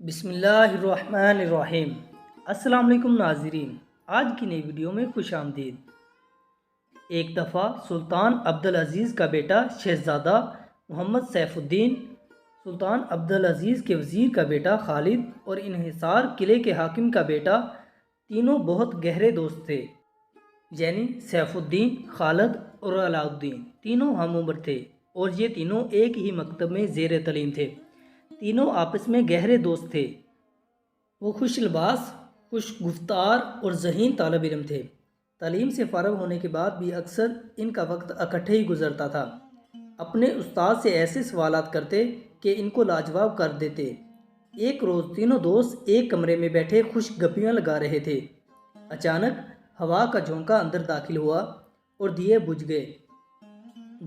بسم اللہ الرحمن الرحیم۔ السلام علیکم ناظرین، آج کی نئی ویڈیو میں خوش آمدید۔ ایک دفعہ سلطان عبدالعزیز کا بیٹا شہزادہ محمد سیف الدین، سلطان عبدالعزیز کے وزیر کا بیٹا خالد اور انحصار قلعے کے حاکم کا بیٹا تینوں بہت گہرے دوست تھے، یعنی سیف الدین، خالد اور علاء الدین تینوں ہم عمر تھے اور یہ تینوں ایک ہی مکتب میں زیر تعلیم تھے۔ تینوں آپس میں گہرے دوست تھے۔ وہ خوش لباس، خوش گفتار اور ذہین طالب علم تھے۔ تعلیم سے فارغ ہونے کے بعد بھی اکثر ان کا وقت اکٹھے ہی گزرتا تھا۔ اپنے استاد سے ایسے سوالات کرتے کہ ان کو لاجواب کر دیتے۔ ایک روز تینوں دوست ایک کمرے میں بیٹھے خوش گپیاں لگا رہے تھے۔ اچانک ہوا کا جھونکا اندر داخل ہوا اور دیے بجھ گئے۔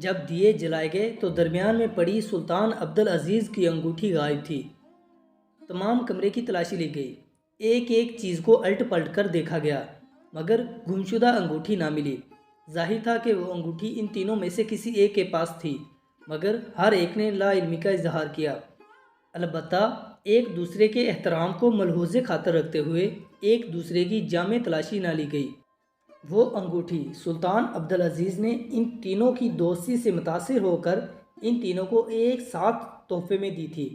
جب دیے جلائے گئے تو درمیان میں پڑی سلطان عبدالعزیز کی انگوٹھی غائب تھی۔ تمام کمرے کی تلاشی لی گئی، ایک ایک چیز کو الٹ پلٹ کر دیکھا گیا، مگر گمشدہ انگوٹھی نہ ملی۔ ظاہر تھا کہ وہ انگوٹھی ان تینوں میں سے کسی ایک کے پاس تھی، مگر ہر ایک نے لا علمی کا اظہار کیا۔ البتہ ایک دوسرے کے احترام کو ملحوظ خاطر رکھتے ہوئے ایک دوسرے کی جامع تلاشی نہ لی گئی۔ وہ انگوٹھی سلطان عبدالعزیز نے ان تینوں کی دوستی سے متاثر ہو کر ان تینوں کو ایک ساتھ تحفے میں دی تھی،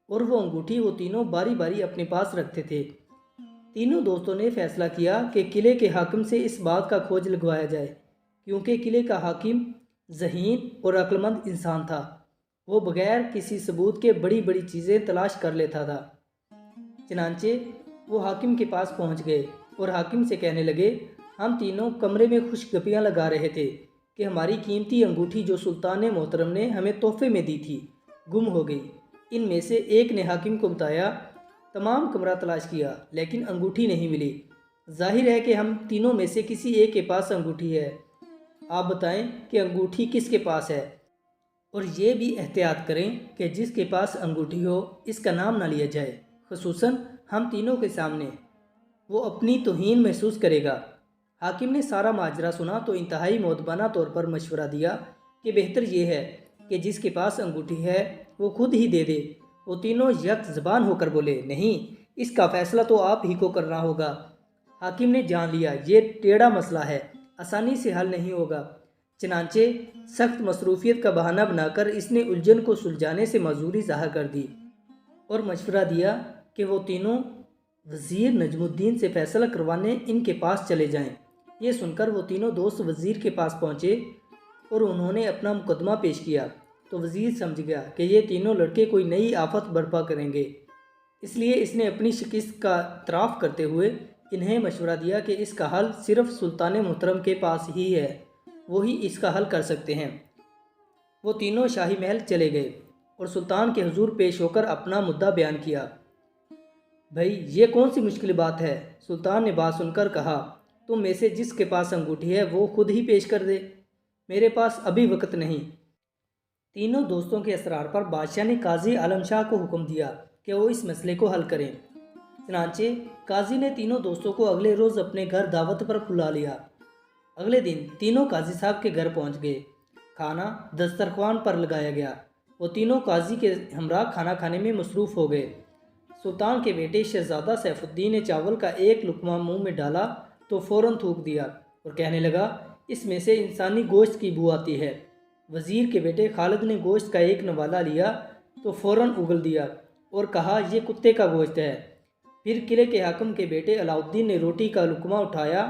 اور وہ انگوٹھی وہ تینوں باری باری اپنے پاس رکھتے تھے۔ تینوں دوستوں نے فیصلہ کیا کہ قلعے کے حاکم سے اس بات کا کھوج لگوایا جائے، کیونکہ قلعے کا حاکم ذہین اور عقل مند انسان تھا۔ وہ بغیر کسی ثبوت کے بڑی بڑی چیزیں تلاش کر لیتا تھا۔ چنانچہ وہ حاکم کے پاس پہنچ گئے اور حاکم سے کہنے لگے، ہم تینوں کمرے میں خوش گپیاں لگا رہے تھے کہ ہماری قیمتی انگوٹھی جو سلطان محترم نے ہمیں تحفے میں دی تھی گم ہو گئی۔ ان میں سے ایک نے حاکم کو بتایا، تمام کمرہ تلاش کیا لیکن انگوٹھی نہیں ملی۔ ظاہر ہے کہ ہم تینوں میں سے کسی ایک کے پاس انگوٹھی ہے۔ آپ بتائیں کہ انگوٹھی کس کے پاس ہے، اور یہ بھی احتیاط کریں کہ جس کے پاس انگوٹھی ہو اس کا نام نہ لیا جائے، خصوصاً ہم تینوں کے سامنے۔ وہ اپنی توہین محسوس کرے گا۔ حاکم نے سارا ماجرا سنا تو انتہائی مؤدبانہ طور پر مشورہ دیا کہ بہتر یہ ہے کہ جس کے پاس انگوٹھی ہے وہ خود ہی دے دے۔ وہ تینوں یک زبان ہو کر بولے، نہیں، اس کا فیصلہ تو آپ ہی کو کرنا ہوگا۔ حاکم نے جان لیا یہ ٹیڑھا مسئلہ ہے، آسانی سے حل نہیں ہوگا۔ چنانچہ سخت مصروفیت کا بہانہ بنا کر اس نے الجھن کو سلجھانے سے معذوری ظاہر کر دی اور مشورہ دیا کہ وہ تینوں وزیر نجم الدین سے فیصلہ کروانے ان کے پاس چلے جائیں۔ یہ سن کر وہ تینوں دوست وزیر کے پاس پہنچے اور انہوں نے اپنا مقدمہ پیش کیا تو وزیر سمجھ گیا کہ یہ تینوں لڑکے کوئی نئی آفت برپا کریں گے، اس لیے اس نے اپنی شکست کا اعتراف کرتے ہوئے انہیں مشورہ دیا کہ اس کا حل صرف سلطان محترم کے پاس ہی ہے، وہی اس کا حل کر سکتے ہیں۔ وہ تینوں شاہی محل چلے گئے اور سلطان کے حضور پیش ہو کر اپنا مدعا بیان کیا۔ بھائی یہ کون سی مشکل بات ہے؟ سلطان نے بات سن کر کہا، تم میں سے جس کے پاس انگوٹھی ہے وہ خود ہی پیش کر دے، میرے پاس ابھی وقت نہیں۔ تینوں دوستوں کے اصرار پر بادشاہ نے قاضی عالم شاہ کو حکم دیا کہ وہ اس مسئلے کو حل کریں۔ چنانچہ قاضی نے تینوں دوستوں کو اگلے روز اپنے گھر دعوت پر بلا لیا۔ اگلے دن تینوں قاضی صاحب کے گھر پہنچ گئے۔ کھانا دسترخوان پر لگایا گیا۔ وہ تینوں قاضی کے ہمراہ کھانا کھانے میں مصروف ہو گئے۔ سلطان کے بیٹے شہزادہ سیف الدین نے چاول کا ایک لقمہ منہ میں ڈالا تو فوراً تھوک دیا اور کہنے لگا، اس میں سے انسانی گوشت کی بو آتی ہے۔ وزیر کے بیٹے خالد نے گوشت کا ایک نوالا لیا تو فوراً اگل دیا اور کہا، یہ کتے کا گوشت ہے۔ پھر قلعے کے حاکم کے بیٹے علاء الدین نے روٹی کا لقمہ اٹھایا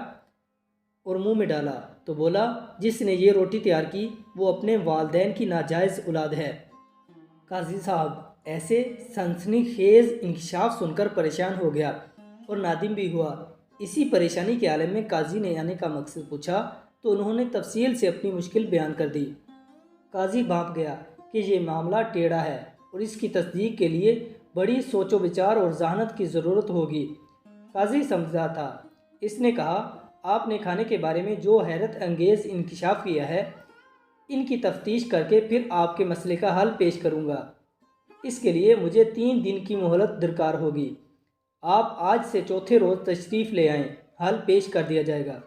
اور منہ میں ڈالا تو بولا، جس نے یہ روٹی تیار کی وہ اپنے والدین کی ناجائز اولاد ہے۔ قاضی صاحب ایسے سنسنی خیز انکشاف سن کر پریشان ہو گیا اور نادم بھی ہوا۔ اسی پریشانی کے عالم میں قاضی نے آنے کا مقصد پوچھا تو انہوں نے تفصیل سے اپنی مشکل بیان کر دی۔ قاضی بھانپ گیا کہ یہ معاملہ ٹیڑھا ہے اور اس کی تصدیق کے لیے بڑی سوچ و بچار اور ذہانت کی ضرورت ہوگی۔ قاضی سمجھدار تھا، اس نے کہا، آپ نے کھانے کے بارے میں جو حیرت انگیز انکشاف کیا ہے، ان کی تفتیش کر کے پھر آپ کے مسئلے کا حل پیش کروں گا۔ اس کے لیے مجھے 3 دن کی مہلت درکار ہوگی۔ آپ آج سے چوتھے روز تشریف لے آئیں، حل پیش کر دیا جائے گا۔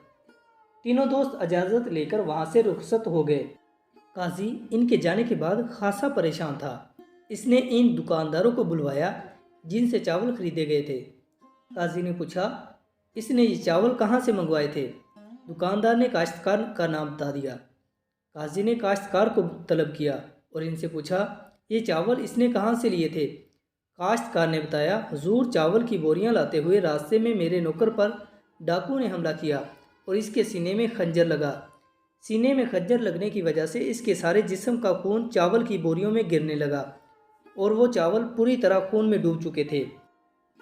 تینوں دوست اجازت لے کر وہاں سے رخصت ہو گئے۔ قاضی ان کے جانے کے بعد خاصا پریشان تھا۔ اس نے ان دکانداروں کو بلوایا جن سے چاول خریدے گئے تھے۔ قاضی نے پوچھا، اس نے یہ چاول کہاں سے منگوائے تھے؟ دکاندار نے کاشتکار کا نام بتا دیا۔ قاضی نے کاشتکار کو طلب کیا اور ان سے پوچھا، یہ چاول اس نے کہاں سے لیے تھے؟ کاشتکار نے بتایا، حضور چاول کی بوریاں لاتے ہوئے راستے میں میرے نوکر پر ڈاکو نے حملہ کیا اور اس کے سینے میں خنجر لگا۔ سینے میں خنجر لگنے کی وجہ سے اس کے سارے جسم کا خون چاول کی بوریوں میں گرنے لگا اور وہ چاول پوری طرح خون میں ڈوب چکے تھے۔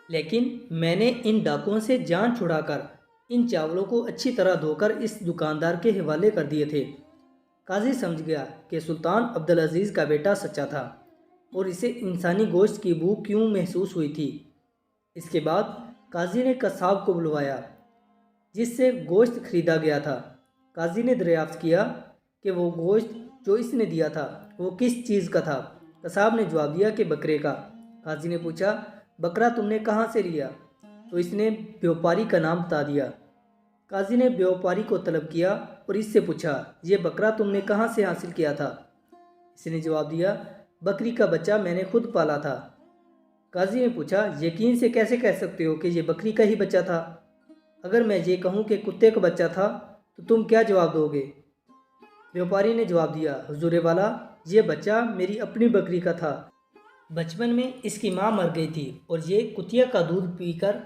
لیکن میں نے ان ڈاکوؤں سے جان چھڑا کر ان چاولوں کو اچھی طرح دھو کر اس دکاندار کے حوالے کر دیے تھے۔ قاضی سمجھ گیا کہ سلطان عبدالعزیز کا بیٹا سچا تھا اور اسے انسانی گوشت کی بو کیوں محسوس ہوئی تھی۔ اس کے بعد قاضی نے قصاب کو بلوایا جس سے گوشت خریدا گیا تھا۔ قاضی نے دریافت کیا کہ وہ گوشت جو اس نے دیا تھا وہ کس چیز کا تھا۔ قصاب نے جواب دیا کہ بکرے کا۔ قاضی نے پوچھا، بکرا تم نے کہاں سے لیا؟ تو اس نے بیوپاری کا نام بتا دیا۔ قاضی نے بیوپاری کو طلب کیا اور اس سے پوچھا، یہ بکرا تم نے کہاں سے حاصل کیا تھا؟ اس نے جواب دیا، بکری کا بچہ میں نے خود پالا تھا۔ قاضی نے پوچھا، یقین سے کیسے کہہ سکتے ہو کہ یہ بکری کا ہی بچہ تھا؟ اگر میں یہ کہوں کہ کتے کا بچہ تھا تو تم کیا جواب دو گے؟ بیوپاری نے جواب دیا، حضور والا، یہ بچہ میری اپنی بکری کا تھا۔ بچپن میں اس کی ماں مر گئی تھی اور یہ کتیا کا دودھ پی کر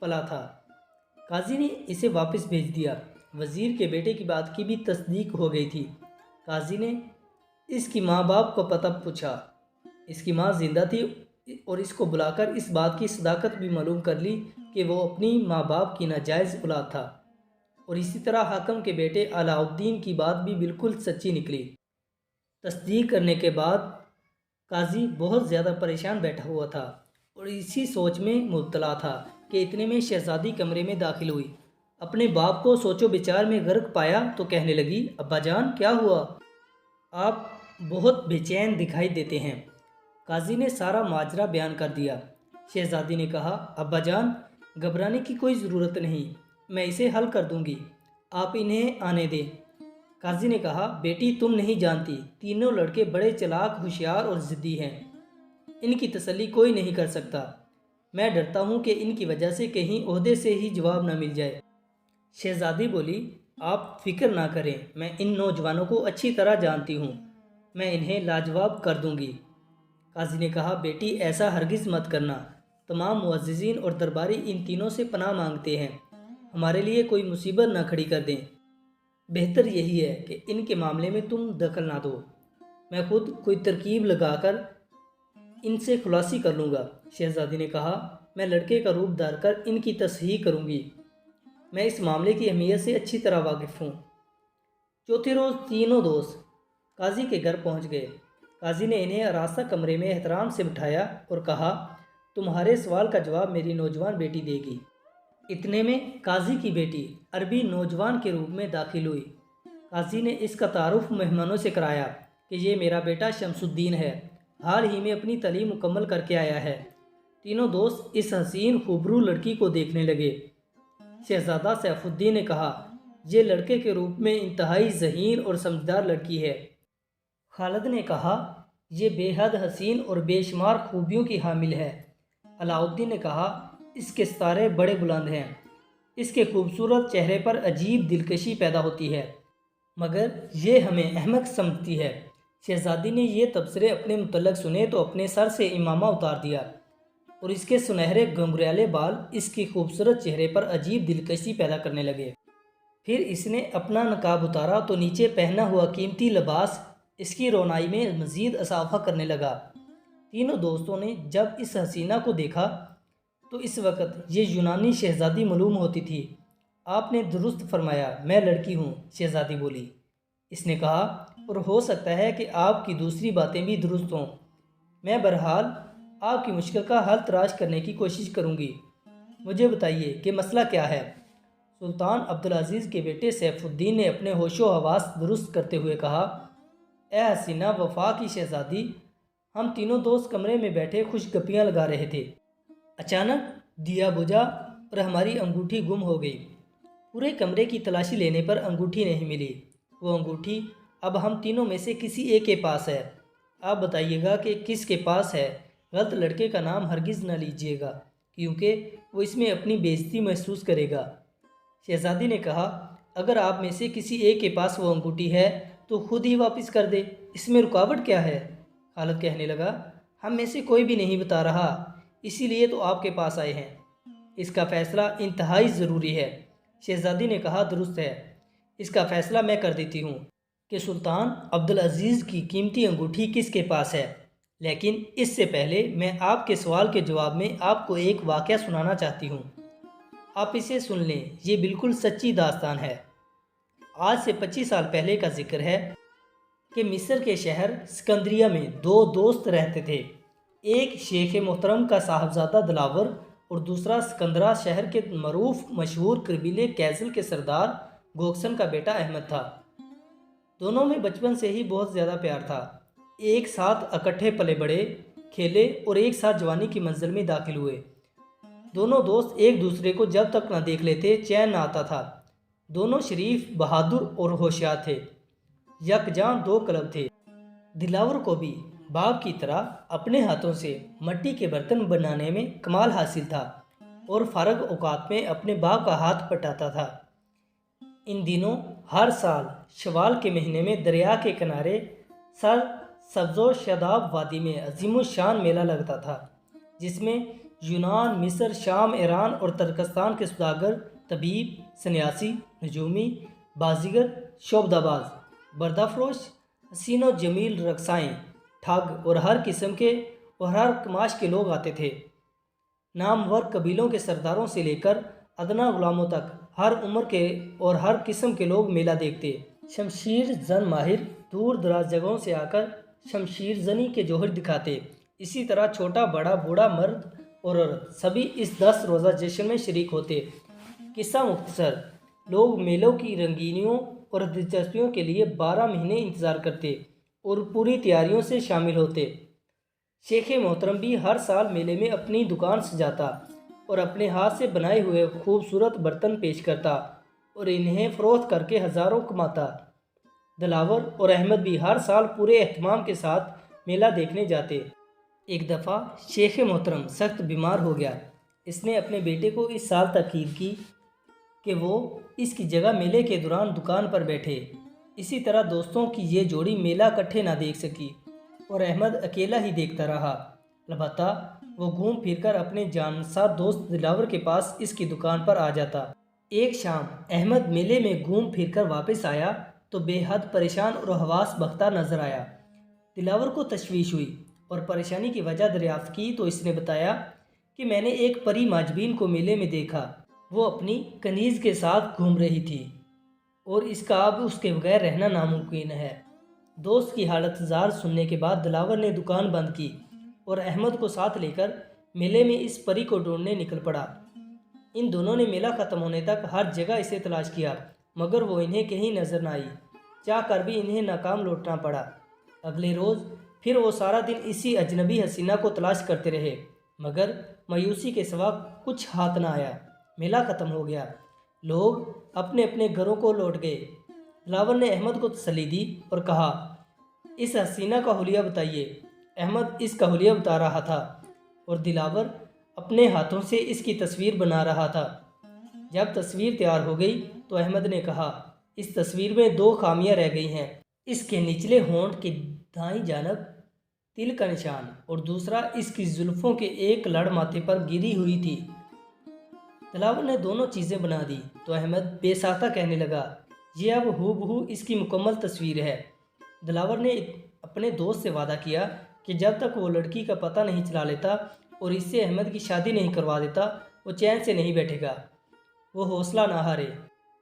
پلا تھا۔ قاضی نے اسے واپس بھیج دیا۔ وزیر کے بیٹے کی بات کی بھی تصدیق ہو گئی تھی۔ قاضی نے اس کی ماں باپ کو پتہ پوچھا۔ اس کی ماں زندہ تھی اور اس کو بلا کر اس بات کی صداقت بھی معلوم کر لی کہ وہ اپنی ماں باپ کی ناجائز اولاد تھا، اور اسی طرح حاکم کے بیٹے علاء الدین کی بات بھی بالکل سچی نکلی۔ تصدیق کرنے کے بعد قاضی بہت زیادہ پریشان بیٹھا ہوا تھا اور اسی سوچ میں مبتلا تھا کہ اتنے میں شہزادی کمرے میں داخل ہوئی۔ اپنے باپ کو سوچ و بچار میں غرق پایا تو کہنے لگی، ابا جان کیا ہوا؟ آپ بہت بے چین دکھائی دیتے ہیں۔ قاضی نے سارا ماجرا بیان کر دیا۔ شہزادی نے کہا، ابا جان گھبرانے کی کوئی ضرورت نہیں، میں اسے حل کر دوں گی، آپ انہیں آنے دیں۔ قاضی نے کہا، بیٹی تم نہیں جانتی، تینوں لڑکے بڑے چلاک، ہوشیار اور ضدی ہیں، ان کی تسلی کوئی نہیں کر سکتا۔ میں ڈرتا ہوں کہ ان کی وجہ سے کہیں عہدے سے ہی جواب نہ مل جائے۔ شہزادی بولی، آپ فکر نہ کریں، میں ان نوجوانوں کو اچھی طرح جانتی ہوں، میں انہیں لاجواب کر دوں گی۔ قاضی نے کہا، بیٹی ایسا ہرگز مت کرنا، تمام معززین اور درباری ان تینوں سے پناہ مانگتے ہیں، ہمارے لیے کوئی مصیبت نہ کھڑی کر دیں۔ بہتر یہی ہے کہ ان کے معاملے میں تم دخل نہ دو، میں خود کوئی ترکیب لگا کر ان سے خلاصی کر لوں گا۔ شہزادی نے کہا، میں لڑکے کا روپ دھار کر ان کی تصحیح کروں گی، میں اس معاملے کی اہمیت سے اچھی طرح واقف ہوں۔ چوتھے روز تینوں دوست قاضی کے گھر پہنچ گئے۔ قاضی نے انہیں آراستہ کمرے میں احترام سے بٹھایا اور کہا، تمہارے سوال کا جواب میری نوجوان بیٹی دے گی۔ اتنے میں قاضی کی بیٹی عربی نوجوان کے روپ میں داخل ہوئی۔ قاضی نے اس کا تعارف مہمانوں سے کرایا کہ یہ میرا بیٹا شمس الدین ہے، حال ہی میں اپنی تعلیم مکمل کر کے آیا ہے۔ تینوں دوست اس حسین خوبرو لڑکی کو دیکھنے لگے۔ شہزادہ سیف الدین نے کہا، یہ لڑکے کے روپ میں انتہائی ذہین اور سمجھدار لڑکی ہے۔ خالد نے کہا، یہ بے حد حسین اور بے شمار خوبیوں کی حامل ہے۔ علاء الدین نے کہا، اس کے ستارے بڑے بلند ہیں، اس کے خوبصورت چہرے پر عجیب دلکشی پیدا ہوتی ہے، مگر یہ ہمیں احمق سمجھتی ہے۔ شہزادی نے یہ تبصرے اپنے متعلق سنے تو اپنے سر سے امامہ اتار دیا اور اس کے سنہرے گھنگریالے بال اس کی خوبصورت چہرے پر عجیب دلکشی پیدا کرنے لگے۔ پھر اس نے اپنا نقاب اتارا تو نیچے پہنا ہوا قیمتی لباس اس کی رونائی میں مزید اضافہ کرنے لگا۔ تینوں دوستوں نے جب اس حسینہ کو دیکھا تو اس وقت یہ یونانی شہزادی معلوم ہوتی تھی۔ آپ نے درست فرمایا، میں لڑکی ہوں، شہزادی بولی۔ اس نے کہا، اور ہو سکتا ہے کہ آپ کی دوسری باتیں بھی درست ہوں، میں بہرحال آپ کی مشکل کا حل تلاش کرنے کی کوشش کروں گی۔ مجھے بتائیے کہ مسئلہ کیا ہے؟ سلطان عبدالعزیز کے بیٹے سیف الدین نے اپنے ہوش و حواس درست کرتے ہوئے کہا، اے حسینہ وفا کی شہزادی، ہم تینوں دوست کمرے میں بیٹھے خوش گپیاں لگا رہے تھے، اچانک دیا بجھا اور ہماری انگوٹھی گم ہو گئی۔ پورے کمرے کی تلاشی لینے پر انگوٹھی نہیں ملی۔ وہ انگوٹھی اب ہم تینوں میں سے کسی ایک کے پاس ہے، آپ بتائیے گا کہ کس کے پاس ہے۔ غلط لڑکے کا نام ہرگز نہ لیجیے گا کیونکہ وہ اس میں اپنی بے عزتی محسوس کرے گا۔ شہزادی نے کہا، اگر آپ میں سے کسی ایک کے پاس وہ انگوٹھی ہے تو خود ہی واپس کر دے، اس میں رکاوٹ کیا ہے؟ خالد کہنے لگا، ہم میں سے کوئی بھی نہیں بتا رہا، اسی لیے تو آپ کے پاس آئے ہیں۔ اس کا فیصلہ انتہائی ضروری ہے۔ شہزادی نے کہا، درست ہے، اس کا فیصلہ میں کر دیتی ہوں کہ سلطان عبدالعزیز کی قیمتی انگوٹھی کس کے پاس ہے، لیکن اس سے پہلے میں آپ کے سوال کے جواب میں آپ کو ایک واقعہ سنانا چاہتی ہوں۔ آپ اسے سن لیں، یہ بالکل سچی داستان ہے۔ آج سے 25 سال پہلے کا ذکر ہے کہ مصر کے شہر اسکندریہ میں دو دوست رہتے تھے، ایک شیخ محترم کا صاحبزادہ دلاور اور دوسرا اسکندرا شہر کے معروف مشہور قبیلے کیزل کے سردار گوکسن کا بیٹا احمد تھا۔ دونوں میں بچپن سے ہی بہت زیادہ پیار تھا، ایک ساتھ اکٹھے پلے بڑے، کھیلے اور ایک ساتھ جوانی کی منزل میں داخل ہوئے۔ دونوں دوست ایک دوسرے کو جب تک نہ دیکھ لیتے چین نہ آتا تھا۔ دونوں شریف، بہادر اور ہوشیار تھے، یکجاں دو قلب تھے۔ دلاور کو بھی باپ کی طرح اپنے ہاتھوں سے مٹی کے برتن بنانے میں کمال حاصل تھا اور فارغ اوقات میں اپنے باپ کا ہاتھ پٹاتا تھا۔ ان دنوں ہر سال شوال کے مہینے میں دریا کے کنارے سر سبز و شاداب وادی میں عظیم الشان میلہ لگتا تھا، جس میں یونان، مصر، شام، ایران اور ترکستان کے سوداگر، طبیب، سنیاسی، نجومی، بازیگر، شعبدہ باز، بردہ فروش، حسین و جمیل رقصائیں، ٹھگ اور ہر قسم کے اور ہر کماش کے لوگ آتے تھے۔ نامور قبیلوں کے سرداروں سے لے کر ادنا غلاموں تک ہر عمر کے اور ہر قسم کے لوگ میلہ دیکھتے۔ شمشیر زن ماہر دور دراز جگہوں سے آ کر شمشیر زنی کے جوہر دکھاتے۔ اسی طرح چھوٹا بڑا بوڑھا مرد اور عورت سبھی اس 10 روزہ جشن میں شریک ہوتے۔ قصہ مختصر، لوگ میلوں کی رنگینیوں اور دلچسپیوں کے لیے 12 مہینے انتظار کرتے اور پوری تیاریوں سے شامل ہوتے۔ شیخ محترم بھی ہر سال میلے میں اپنی دکان سجاتا اور اپنے ہاتھ سے بنائے ہوئے خوبصورت برتن پیش کرتا اور انہیں فروخت کر کے ہزاروں کماتا۔ دلاور اور احمد بھی ہر سال پورے اہتمام کے ساتھ میلہ دیکھنے جاتے۔ ایک دفعہ شیخ محترم سخت بیمار ہو گیا۔ اس نے اپنے بیٹے کو اس سال تاکید کی کہ وہ اس کی جگہ میلے کے دوران دکان پر بیٹھے۔ اسی طرح دوستوں کی یہ جوڑی میلہ اکٹھے نہ دیکھ سکی اور احمد اکیلا ہی دیکھتا رہا۔ البتہ وہ گھوم پھر کر اپنے جانسار دوست دلاور کے پاس اس کی دکان پر آ جاتا۔ ایک شام احمد میلے میں گھوم پھر کر واپس آیا تو بے حد پریشان اور حواس بختہ نظر آیا۔ دلاور کو تشویش ہوئی اور پریشانی کی وجہ دریافت کی تو اس نے بتایا کہ میں نے ایک پری ماجبین کو میلے میں دیکھا، وہ اپنی کنیز کے ساتھ گھوم رہی تھی اور اس کا اب اس کے بغیر رہنا ناممکن ہے۔ دوست کی حالت زار سننے کے بعد دلاور نے دکان بند کی اور احمد کو ساتھ لے کر میلے میں اس پری کو ڈھونڈنے نکل پڑا۔ ان دونوں نے میلہ ختم ہونے تک ہر جگہ اسے تلاش کیا مگر وہ انہیں کہیں نظر نہ آئی، چاہ کر بھی انہیں ناکام لوٹنا پڑا۔ اگلے روز پھر وہ سارا دن اسی اجنبی حسینہ کو تلاش کرتے رہے مگر مایوسی کے سوا کچھ ہاتھ نہ آیا۔ میلہ ختم ہو گیا، لوگ اپنے اپنے گھروں کو لوٹ گئے۔ دلاور نے احمد کو تسلی دی اور کہا، اس حسینہ کا حلیہ بتائیے۔ احمد اس کا حلیہ بتا رہا تھا اور دلاور اپنے ہاتھوں سے اس کی تصویر بنا رہا تھا۔ جب تصویر تیار ہو گئی تو احمد نے کہا، اس تصویر میں 2 خامیاں رہ گئی ہیں، اس کے نچلے ہونٹ کی دائیں جانب تل کا نشان اور دوسرا اس کی زلفوں کے ایک لڑ ماتھے پر گری ہوئی تھی۔ دلاور نے دونوں چیزیں بنا دی تو احمد بے ساختہ کہنے لگا، یہ اب ہو بہو اس کی مکمل تصویر ہے۔ دلاور نے اپنے دوست سے وعدہ کیا کہ جب تک وہ لڑکی کا پتہ نہیں چلا لیتا اور اس سے احمد کی شادی نہیں کروا دیتا وہ چین سے نہیں بیٹھے گا۔ وہ حوصلہ نہ ہارے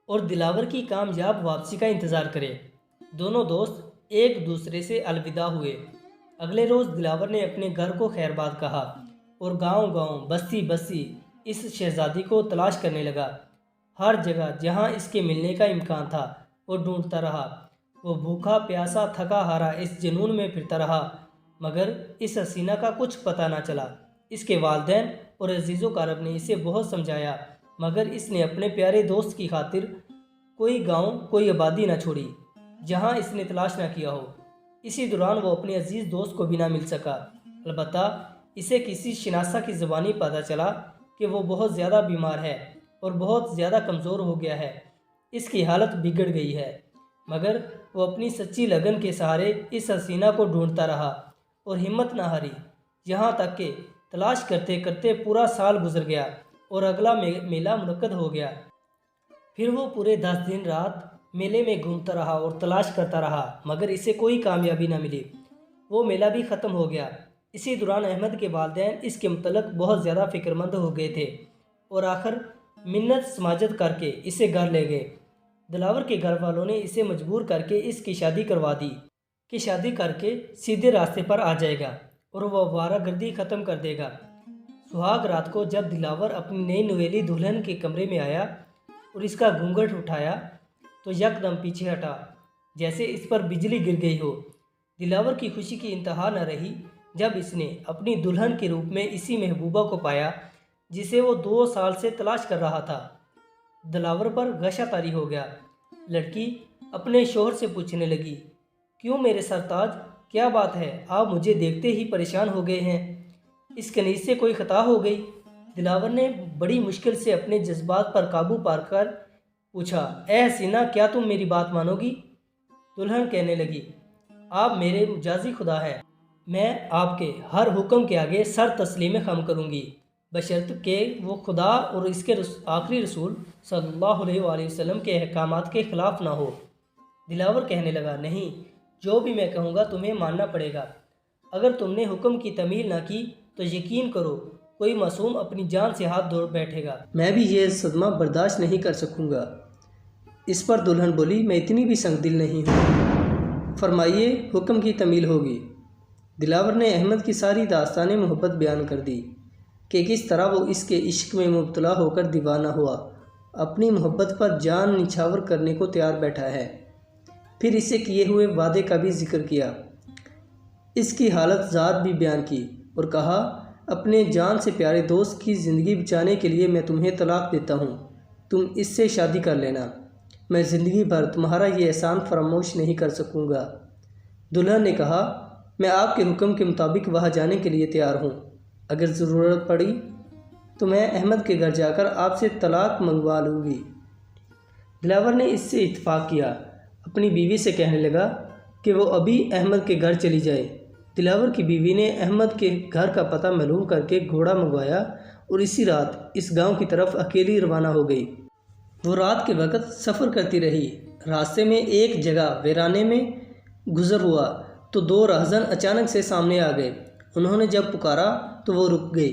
اور دلاور کی کامیاب واپسی کا انتظار کرے۔ دونوں دوست ایک دوسرے سے الوداع ہوئے۔ اگلے روز دلاور نے اپنے گھر کو خیر باد کہا اور گاؤں گاؤں بستی بستی اس شہزادی کو تلاش کرنے لگا۔ ہر جگہ جہاں اس کے ملنے کا امکان تھا وہ ڈھونڈتا رہا۔ وہ بھوکا پیاسا تھکا ہارا اس جنون میں پھرتا رہا مگر اس حسینہ کا کچھ پتہ نہ چلا۔ اس کے والدین اور عزیز و اقارب نے اسے بہت سمجھایا مگر اس نے اپنے پیارے دوست کی خاطر کوئی گاؤں کوئی آبادی نہ چھوڑی جہاں اس نے تلاش نہ کیا ہو۔ اسی دوران وہ اپنے عزیز دوست کو بھی نہ مل سکا۔ البتہ اسے کسی شناسہ کی زبانی پتہ چلا کہ وہ بہت زیادہ بیمار ہے اور بہت زیادہ کمزور ہو گیا ہے، اس کی حالت بگڑ گئی ہے، مگر وہ اپنی سچی لگن کے سہارے اس حسینہ کو ڈھونڈتا رہا اور ہمت نہ ہاری، یہاں تک کہ تلاش کرتے کرتے پورا سال گزر گیا اور اگلا میلہ منعقد ہو گیا۔ پھر وہ پورے 10 دن رات میلے میں گھومتا رہا اور تلاش کرتا رہا، مگر اسے کوئی کامیابی نہ ملی۔ وہ میلہ بھی ختم ہو گیا۔ اسی دوران احمد کے والدین اس کے متعلق بہت زیادہ فکر مند ہو گئے تھے اور آخر منت سماجت کر کے اسے گھر لے گئے۔ دلاور کے گھر والوں نے اسے مجبور کر کے اس کی شادی کروا دی کہ شادی کر کے سیدھے راستے پر آ جائے گا اور وہ آوارہ گردی ختم کر دے گا۔ سہاگ رات کو جب دلاور اپنی نئی نویلی دلہن کے کمرے میں آیا اور اس کا گھونگھٹ اٹھایا تو یک دم پیچھے ہٹا، جیسے اس پر بجلی گر گئی ہو۔ دلاور کی خوشی کی انتہا نہ رہی جب اس نے اپنی دلہن کے روپ میں اسی محبوبہ کو پایا جسے وہ 2 سال سے تلاش کر رہا تھا۔ دلاور پر غشہ طاری ہو گیا۔ لڑکی اپنے شوہر سے پوچھنے لگی، کیوں میرے سرتاج، کیا بات ہے؟ آپ مجھے دیکھتے ہی پریشان ہو گئے ہیں، اس کنیز سے کوئی خطا ہو گئی؟ دلاور نے بڑی مشکل سے اپنے جذبات پر قابو پا کر پوچھا، اے حسینہ، کیا تم میری بات مانو گی؟ دلہن کہنے لگی، آپ میرے مجازی خدا ہیں، میں آپ کے ہر حکم کے آگے سر تسلیم خم کروں گی، بشرط کہ وہ خدا اور اس کے آخری رسول صلی اللہ علیہ وآلہ وسلم کے احکامات کے خلاف نہ ہو۔ دلاور کہنے لگا، نہیں، جو بھی میں کہوں گا تمہیں ماننا پڑے گا۔ اگر تم نے حکم کی تعمیل نہ کی تو یقین کرو کوئی معصوم اپنی جان سے ہاتھ دھو بیٹھے گا۔ میں بھی یہ صدمہ برداشت نہیں کر سکوں گا۔ اس پر دلہن بولی، میں اتنی بھی سنگ دل نہیں ہوں، فرمائیے حکم کی تعمیل ہوگی۔ دلاور نے احمد کی ساری داستان محبت بیان کر دی کہ کس طرح وہ اس کے عشق میں مبتلا ہو کر دیوانہ ہوا، اپنی محبت پر جان نچھاور کرنے کو تیار بیٹھا ہے۔ پھر اسے کیے ہوئے وعدے کا بھی ذکر کیا، اس کی حالت ذات بھی بیان کی اور کہا، اپنے جان سے پیارے دوست کی زندگی بچانے کے لیے میں تمہیں طلاق دیتا ہوں، تم اس سے شادی کر لینا، میں زندگی بھر تمہارا یہ احسان فراموش نہیں کر سکوں گا۔ دلہن نے کہا، میں آپ کے حکم کے مطابق وہاں جانے کے لیے تیار ہوں، اگر ضرورت پڑی تو میں احمد کے گھر جا کر آپ سے طلاق منگوا لوں گی۔ دلاور نے اس سے اتفاق کیا، اپنی بیوی سے کہنے لگا کہ وہ ابھی احمد کے گھر چلی جائے۔ دلاور کی بیوی نے احمد کے گھر کا پتہ معلوم کر کے گھوڑا منگوایا اور اسی رات اس گاؤں کی طرف اکیلی روانہ ہو گئی۔ وہ رات کے وقت سفر کرتی رہی۔ راستے میں ایک جگہ ویرانے میں گزر ہوا تو 2 راہزن اچانک سے سامنے آ گئے۔ انہوں نے جب پکارا تو وہ رک گئے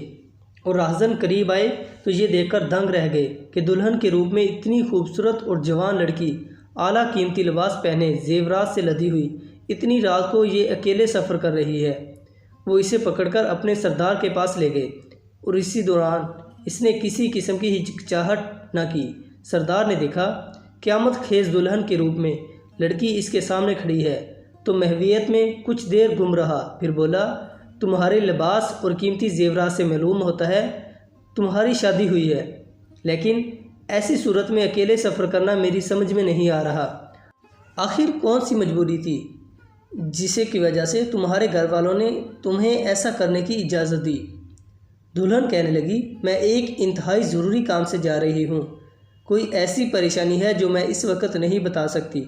اور راہزن قریب آئے تو یہ دیکھ کر دنگ رہ گئے کہ دلہن کے روپ میں اتنی خوبصورت اور جوان لڑکی، اعلیٰ قیمتی لباس پہنے، زیورات سے لدی ہوئی، اتنی رات کو یہ اکیلے سفر کر رہی ہے۔ وہ اسے پکڑ کر اپنے سردار کے پاس لے گئے اور اسی دوران اس نے کسی قسم کی ہچکچاہٹ نہ کی۔ سردار نے دیکھا قیامت خیز دلہن کے روپ میں لڑکی اس کے سامنے کھڑی ہے تو محویت میں کچھ دیر گم رہا، پھر بولا، تمہارے لباس اور قیمتی زیورات سے معلوم ہوتا ہے تمہاری شادی ہوئی ہے، لیکن ایسی صورت میں اکیلے سفر کرنا میری سمجھ میں نہیں آ رہا۔ آخر کون سی مجبوری تھی جسے کی وجہ سے تمہارے گھر والوں نے تمہیں ایسا کرنے کی اجازت دی؟ دلہن کہنے لگی، میں ایک انتہائی ضروری کام سے جا رہی ہوں، کوئی ایسی پریشانی ہے جو میں اس وقت نہیں بتا سکتی،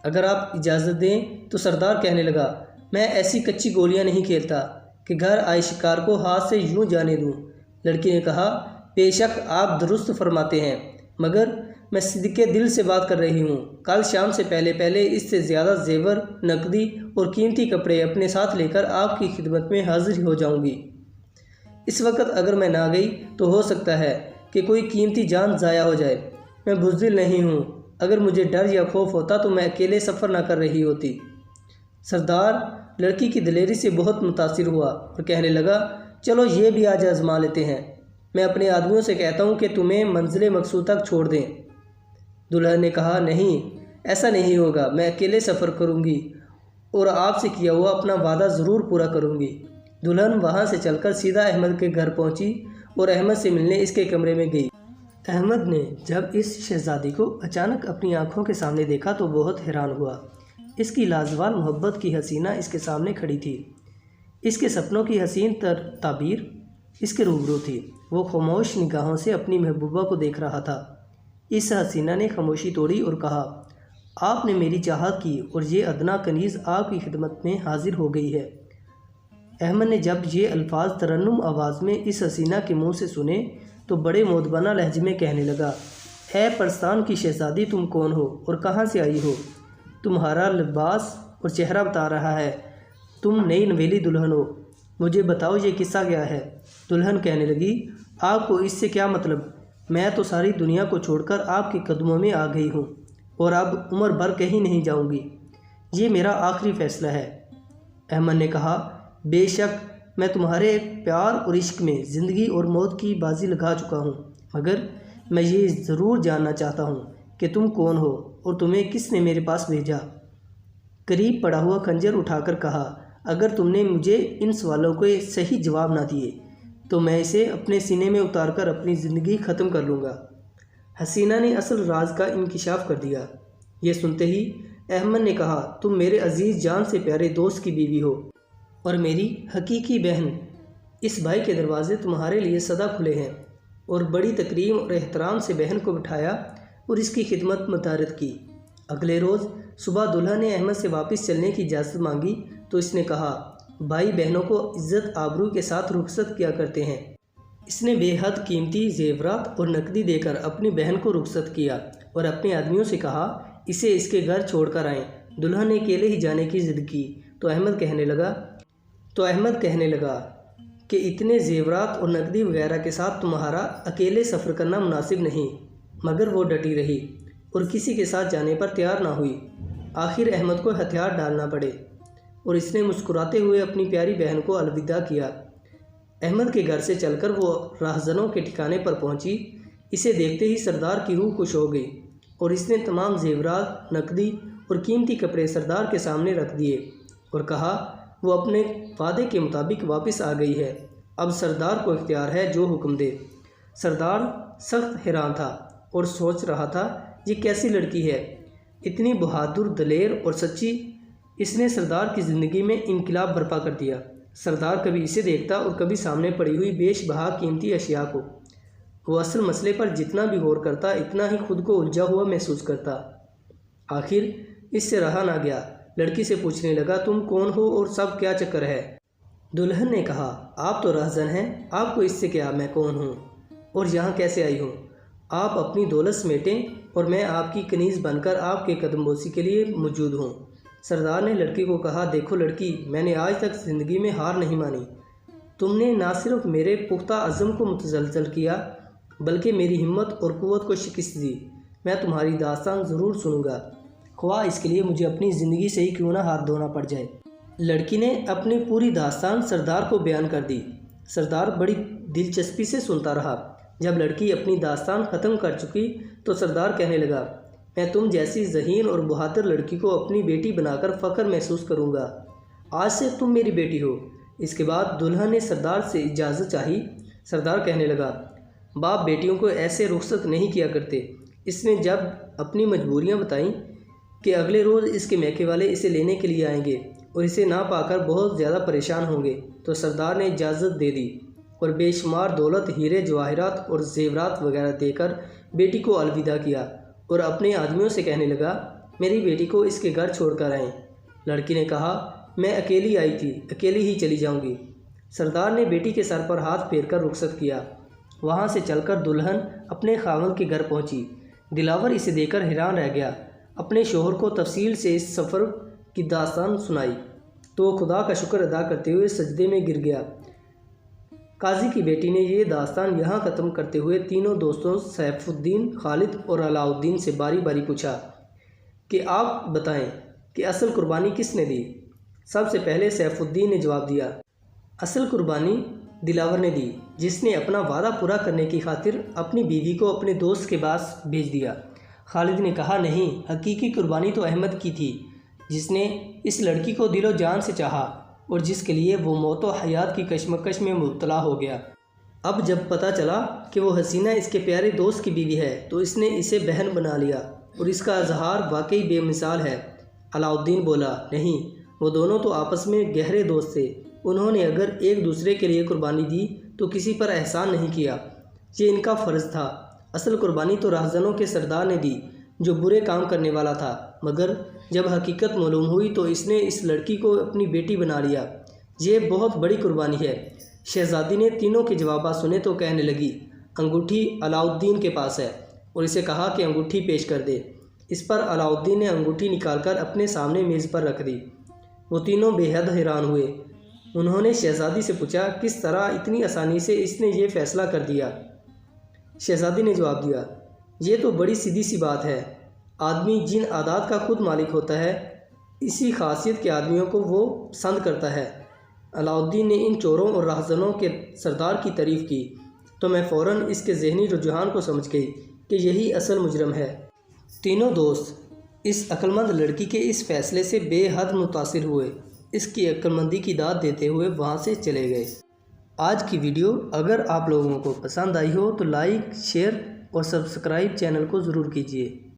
اگر آپ اجازت دیں تو۔ سردار کہنے لگا، میں ایسی کچی گولیاں نہیں کھیلتا کہ گھر آئے شکار کو ہاتھ سے یوں جانے دوں۔ لڑکی نے کہا، بے شک آپ درست فرماتے ہیں، مگر میں صدقے دل سے بات کر رہی ہوں، کل شام سے پہلے اس سے زیادہ زیور، نقدی اور قیمتی کپڑے اپنے ساتھ لے کر آپ کی خدمت میں حاضر ہو جاؤں گی۔ اس وقت اگر میں نہ گئی تو ہو سکتا ہے کہ کوئی قیمتی جان ضائع ہو جائے۔ میں بزدل نہیں ہوں، اگر مجھے ڈر یا خوف ہوتا تو میں اکیلے سفر نہ کر رہی ہوتی۔ سردار لڑکی کی دلیری سے بہت متاثر ہوا اور کہنے لگا، چلو یہ بھی آج آزما لیتے ہیں، میں اپنے آدمیوں سے کہتا ہوں کہ تمہیں منزل مقصود تک چھوڑ دیں۔ دلہن نے کہا، نہیں، ایسا نہیں ہوگا، میں اکیلے سفر کروں گی اور آپ سے کیا ہوا اپنا وعدہ ضرور پورا کروں گی۔ دلہن وہاں سے چل کر سیدھا احمد کے گھر پہنچی اور احمد سے ملنے اس کے کمرے میں گئی۔ احمد نے جب اس شہزادی کو اچانک اپنی آنکھوں کے سامنے دیکھا تو بہت حیران ہوا۔ اس کی لازوال محبت کی حسینہ اس کے سامنے کھڑی تھی۔ اس کے سپنوں کی حسین تعبیر اس کے روبرو تھی۔ وہ خاموش نگاہوں سے اپنی محبوبہ کو دیکھ رہا تھا۔ اس حسینہ نے خاموشی توڑی اور کہا، آپ نے میری چاہت کی اور یہ ادنا کنیز آپ کی خدمت میں حاضر ہو گئی ہے۔ احمد نے جب یہ الفاظ ترنم آواز میں اس حسینہ کے منہ سے سنے تو بڑے مؤدبانہ لہجے میں کہنے لگا، اے پرستان کی شہزادی، تم کون ہو اور کہاں سے آئی ہو؟ تمہارا لباس اور چہرہ بتا رہا ہے تم نئی نویلی دلہن ہو۔ مجھے بتاؤ یہ قصہ کیا ہے؟ دلہن کہنے لگی، آپ کو اس سے کیا مطلب؟ میں تو ساری دنیا کو چھوڑ کر آپ کے قدموں میں آ گئی ہوں اور اب عمر بھر کہیں نہیں جاؤں گی۔ یہ میرا آخری فیصلہ ہے۔ احمد نے کہا، بے شک میں تمہارے پیار اور عشق میں زندگی اور موت کی بازی لگا چکا ہوں، مگر میں یہ ضرور جاننا چاہتا ہوں کہ تم کون ہو اور تمہیں کس نے میرے پاس بھیجا۔ قریب پڑا ہوا خنجر اٹھا کر کہا، اگر تم نے مجھے ان سوالوں کے صحیح جواب نہ دیے تو میں اسے اپنے سینے میں اتار کر اپنی زندگی ختم کر لوں گا۔ حسینہ نے اصل راز کا انکشاف کر دیا۔ یہ سنتے ہی احمد نے کہا، تم میرے عزیز جان سے پیارے دوست کی بیوی ہو اور میری حقیقی بہن۔ اس بھائی کے دروازے تمہارے لیے سدا کھلے ہیں۔ اور بڑی تکریم اور احترام سے بہن کو بٹھایا اور اس کی خدمت متعارف کی۔ اگلے روز صبح دلہا نے احمد سے واپس چلنے کی اجازت مانگی تو اس نے کہا، بھائی بہنوں کو عزت آبرو کے ساتھ رخصت کیا کرتے ہیں۔ اس نے بے حد قیمتی زیورات اور نقدی دے کر اپنی بہن کو رخصت کیا اور اپنے آدمیوں سے کہا اسے اس کے گھر چھوڑ کر آئیں۔ دلہا نے اکیلے ہی جانے کی ضد کی تو احمد کہنے لگا کہ اتنے زیورات اور نقدی وغیرہ کے ساتھ تمہارا اکیلے سفر کرنا مناسب نہیں، مگر وہ ڈٹی رہی اور کسی کے ساتھ جانے پر تیار نہ ہوئی۔ آخر احمد کو ہتھیار ڈالنا پڑے اور اس نے مسکراتے ہوئے اپنی پیاری بہن کو الوداع کیا۔ احمد کے گھر سے چل کر وہ راہزنوں کے ٹھکانے پر پہنچی۔ اسے دیکھتے ہی سردار کی روح خوش ہو گئی اور اس نے تمام زیورات، نقدی اور قیمتی کپڑے سردار کے سامنے رکھ دیے اور کہا وہ اپنے وعدے کے مطابق واپس آ گئی ہے، اب سردار کو اختیار ہے جو حکم دے۔ سردار سخت حیران تھا اور سوچ رہا تھا یہ کیسی لڑکی ہے، اتنی بہادر، دلیر اور سچی۔ اس نے سردار کی زندگی میں انقلاب برپا کر دیا۔ سردار کبھی اسے دیکھتا اور کبھی سامنے پڑی ہوئی بیش بہا قیمتی اشیاء کو۔ وہ اصل مسئلے پر جتنا بھی غور کرتا اتنا ہی خود کو الجھا ہوا محسوس کرتا۔ آخر اس سے رہا نہ گیا، لڑکی سے پوچھنے لگا، تم کون ہو اور سب کیا چکر ہے؟ دلہن نے کہا، آپ تو راہزن ہیں، آپ کو اس سے کیا میں کون ہوں اور یہاں کیسے آئی ہوں؟ آپ اپنی دولت سمیٹیں اور میں آپ کی کنیز بن کر آپ کے قدم بوسی کے لیے موجود ہوں۔ سردار نے لڑکی کو کہا، دیکھو لڑکی، میں نے آج تک زندگی میں ہار نہیں مانی۔ تم نے نہ صرف میرے پختہ عزم کو متزلزل کیا بلکہ میری ہمت اور قوت کو شکست دی۔ میں تمہاری داستان ضرور سنوں گا، خواہ اس کے لیے مجھے اپنی زندگی سے ہی کیوں نہ ہاتھ دھونا پڑ جائے۔ لڑکی نے اپنی پوری داستان سردار کو بیان کر دی۔ سردار بڑی دلچسپی سے سنتا رہا۔ جب لڑکی اپنی داستان ختم کر چکی تو سردار کہنے لگا، میں تم جیسی ذہین اور بہادر لڑکی کو اپنی بیٹی بنا کر فخر محسوس کروں گا۔ آج سے تم میری بیٹی ہو۔ اس کے بعد دلہا نے سردار سے اجازت چاہی۔ سردار کہنے لگا، باپ بیٹیوں کو ایسے رخصت نہیں کیا کرتے۔ اس نے جب اپنی مجبوریاں بتائیں کہ اگلے روز اس کے میکے والے اسے لینے کے لیے آئیں گے اور اسے نہ پا کر بہت زیادہ پریشان ہوں گے تو سردار نے اجازت دے دی اور بے شمار دولت، ہیرے جواہرات اور زیورات وغیرہ دے کر بیٹی کو الوداع کیا اور اپنے آدمیوں سے کہنے لگا، میری بیٹی کو اس کے گھر چھوڑ کر آئیں۔ لڑکی نے کہا، میں اکیلی آئی تھی، اکیلی ہی چلی جاؤں گی۔ سردار نے بیٹی کے سر پر ہاتھ پھیر کر رخصت کیا۔ وہاں سے چل کر دلہن اپنے خاوند کے گھر پہنچی۔ دلاور اسے دیکھ کر حیران رہ گیا۔ اپنے شوہر کو تفصیل سے اس سفر کی داستان سنائی تو وہ خدا کا شکر ادا کرتے ہوئے سجدے میں گر گیا۔ قاضی کی بیٹی نے یہ داستان یہاں ختم کرتے ہوئے تینوں دوستوں سیف الدین، خالد اور علاء الدین سے باری باری پوچھا کہ آپ بتائیں کہ اصل قربانی کس نے دی؟ سب سے پہلے سیف الدین نے جواب دیا، اصل قربانی دلاور نے دی، جس نے اپنا وعدہ پورا کرنے کی خاطر اپنی بیوی کو اپنے دوست کے پاس بھیج دیا۔ خالد نے کہا، نہیں، حقیقی قربانی تو احمد کی تھی، جس نے اس لڑکی کو دل و جان سے چاہا اور جس کے لیے وہ موت و حیات کی کشمکش میں مبتلا ہو گیا۔ اب جب پتہ چلا کہ وہ حسینہ اس کے پیارے دوست کی بیوی ہے تو اس نے اسے بہن بنا لیا اور اس کا اظہار واقعی بے مثال ہے۔ علاء الدین بولا، نہیں، وہ دونوں تو آپس میں گہرے دوست تھے، انہوں نے اگر ایک دوسرے کے لیے قربانی دی تو کسی پر احسان نہیں کیا، یہ ان کا فرض تھا۔ اصل قربانی تو راہزنوں کے سردار نے دی جو برے کام کرنے والا تھا، مگر جب حقیقت معلوم ہوئی تو اس نے اس لڑکی کو اپنی بیٹی بنا لیا۔ یہ بہت بڑی قربانی ہے۔ شہزادی نے تینوں کے جوابات سنے تو کہنے لگی، انگوٹھی علاؤالدین کے پاس ہے، اور اسے کہا کہ انگوٹھی پیش کر دے۔ اس پر علاؤالدین نے انگوٹھی نکال کر اپنے سامنے میز پر رکھ دی۔ وہ تینوں بے حد حیران ہوئے۔ انہوں نے شہزادی سے پوچھا، کس طرح اتنی آسانی سے اس نے یہ فیصلہ کر دیا؟ شہزادی نے جواب دیا، یہ تو بڑی سیدھی سی بات ہے۔ آدمی جن عادات کا خود مالک ہوتا ہے، اسی خاصیت کے آدمیوں کو وہ پسند کرتا ہے۔ علاؤالدین نے ان چوروں اور راہزنوں کے سردار کی تعریف کی تو میں فوراً اس کے ذہنی رجحان کو سمجھ گئی کہ یہی اصل مجرم ہے۔ تینوں دوست اس عقلمند لڑکی کے اس فیصلے سے بے حد متاثر ہوئے۔ اس کی عقلمندی کی داد دیتے ہوئے وہاں سے چلے گئے۔ آج کی ویڈیو اگر آپ لوگوں کو پسند آئی ہو تو لائک، شیئر اور سبسکرائب چینل کو ضرور کیجیے۔